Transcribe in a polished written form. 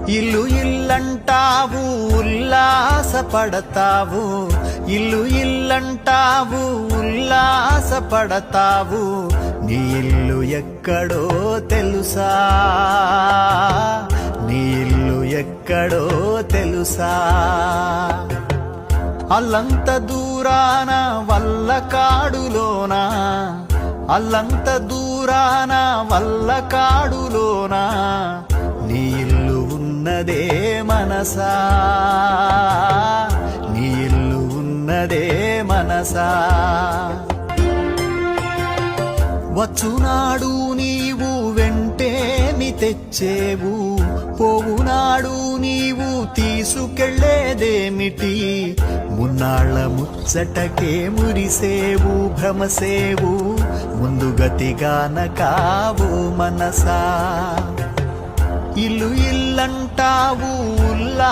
ఇల్లు ఇల్లంటావు ఉల్లాసపడతావు, ఇల్లు ఇల్లంటావు ఉల్లాసపడతావు, నీ ఇల్లు ఎక్కడో తెలుసా, నీ ఇల్లు ఎక్కడో తెలుసా. అల్లంత దూరాన వల్లకాడులోనా, అల్లంత దూరాన వల్లకాడులోనా, నీ ఇల్లు ఉన్నదే మనసా, నీ ఇల్లు ఉన్నదే మనసా. వచ్చునాడు నీవు వెంటేమి తెచ్చేవు, పోవునాడు నీవు తీసుకెళ్లేదేమిటి, మున్నాళ్ళ ముచ్చటకే మురిసేవు భ్రమసేవు, ముందు గతిగాన కావు మనసా. ఇల్లు ఇల్లంటావు ఉల్లా